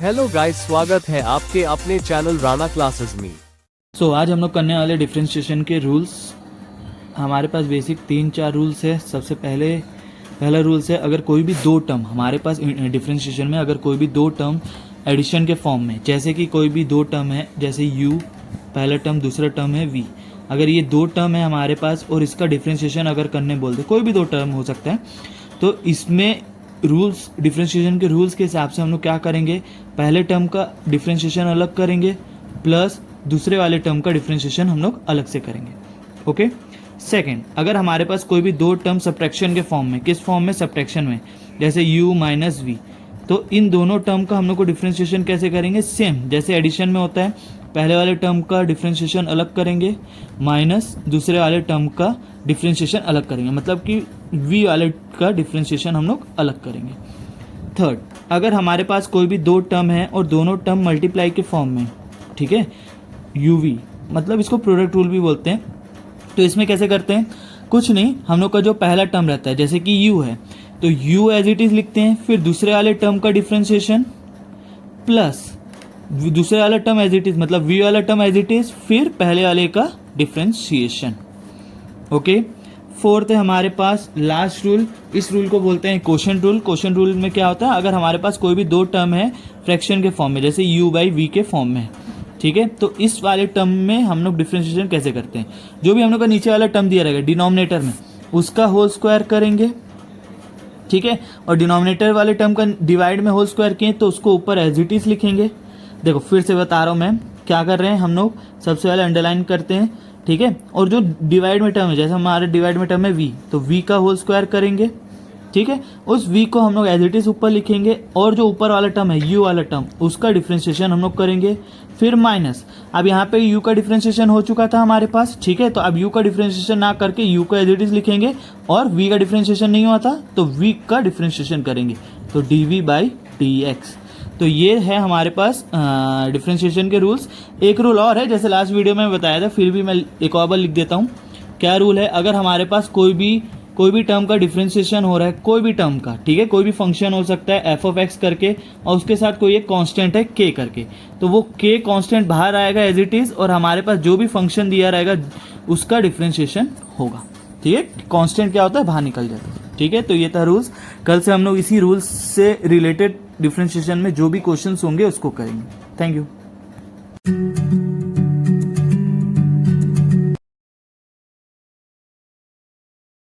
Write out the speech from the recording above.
Hello guys, स्वागत है आपके अपने चैनल राणा क्लासेस में। आज हम लोग करने वाले डिफरेंशिएशन के रूल्स। हमारे पास बेसिक 3-4 रूल्स है। सबसे पहला रूल्स है, अगर कोई भी दो टर्म हमारे पास डिफरेंशिएशन में, अगर कोई भी दो टर्म एडिशन के फॉर्म में, जैसे कि कोई भी दो टर्म है, जैसे u पहला टर्म, दूसरा टर्म है v, अगर ये दो टर्म है हमारे पास और इसका डिफरेंशिएशन अगर करने बोलते, कोई भी दो टर्म हो सकता है, तो इसमें रूल्स, डिफरेंशिएशन के रूल्स के हिसाब से हम लोग क्या करेंगे, पहले टर्म का डिफरेंशिएशन अलग करेंगे प्लस दूसरे वाले टर्म का डिफरेंशिएशन हम लोग अलग से करेंगे। ओके। सेकंड, अगर हमारे पास कोई भी दो टर्म सब्ट्रैक्शन के फॉर्म में, किस फॉर्म में, सब्ट्रैक्शन में, जैसे u माइनस वी, तो इन दोनों टर्म का हम लोग को डिफरेंशिएशन कैसे करेंगे, सेम जैसे एडिशन में होता है, पहले वाले टर्म का डिफरेंशिएशन अलग करेंगे माइनस दूसरे वाले टर्म का डिफरेंशिएशन अलग करेंगे, मतलब कि v वाले का डिफरेंशिएशन हम लोग अलग करेंगे। थर्ड, अगर हमारे पास कोई भी दो टर्म है और दोनों टर्म मल्टीप्लाई के फॉर्म में, ठीक है, uv, मतलब इसको प्रोडक्ट रूल भी बोलते हैं, तो इसमें कैसे करते हैं, कुछ नहीं, हम लोग का जो पहला टर्म रहता है, जैसे कि u है, तो u एज इट इज लिखते हैं, फिर दूसरे वाले टर्म का डिफरेंशिएशन प्लस दूसरे वाला टर्म एज इट इज, मतलब v वाला टर्म एज इट इज, फिर पहले वाले का डिफरेंशिएशन। ओके। फोर्थ है हमारे पास लास्ट रूल, इस रूल को बोलते हैं कोशेंट रूल। कोशेंट रूल में क्या होता है, अगर हमारे पास कोई भी दो टर्म है फ्रैक्शन के फॉर्म में, जैसे u बाई वी के फॉर्म में, ठीक है, तो इस वाले टर्म में हम लोग डिफरेंशिएशन कैसे करते हैं, जो भी हम लोग का नीचे वाला टर्म दिया रहेगा डिनोमिनेटर में, उसका होल स्क्वायर करेंगे, ठीक है, और डिनोमिनेटर वाले टर्म का डिवाइड में होल स्क्वायर किए तो उसको ऊपर एज इट इज लिखेंगे। देखो फिर से बता रहा हूँ मैं क्या कर रहे हैं, हम लोग सबसे पहले अंडरलाइन करते हैं, ठीक है, और जो डिवाइड में टर्म है, जैसे हमारे डिवाइड में टर्म है v, तो v का होल स्क्वायर करेंगे, ठीक है, उस v को हम लोग एज इट इज ऊपर लिखेंगे, और जो ऊपर वाला टर्म है u वाला टर्म, उसका डिफरेंशिएशन हम लोग करेंगे, फिर माइनस, अब यहाँ पे u का डिफरेंशिएशन हो चुका था हमारे पास, ठीक है, तो अब u का डिफरेंशिएशन ना करके u को एज इट इज लिखेंगे, और v का डिफरेंशिएशन नहीं हुआ था तो v का डिफरेंशिएशन करेंगे, तो dv बाई dx। तो ये है हमारे पास डिफरेंशिएशन के रूल्स। एक रूल और है, जैसे लास्ट वीडियो में बताया था, फिर भी मैं एक और बार लिख देता हूँ। क्या रूल है, अगर हमारे पास कोई भी टर्म का डिफरेंशिएशन हो रहा है, कोई भी टर्म का, ठीक है, कोई भी फंक्शन हो सकता है एफ ऑफ एक्स करके, और उसके साथ कोई एक कांस्टेंट है के करके, तो वो के कांस्टेंट बाहर आएगा एज इट इज, और हमारे पास जो भी फंक्शन दिया रहेगा उसका डिफरेंशिएशन होगा, ठीक है, कांस्टेंट क्या होता है, बाहर निकल जाता है, ठीक है। तो ये था रूल्स। कल से हम लोग इसी रूल्स से रिलेटेड डिफरेंशिएशन में जो भी क्वेश्चंस होंगे उसको करेंगे। Thank you.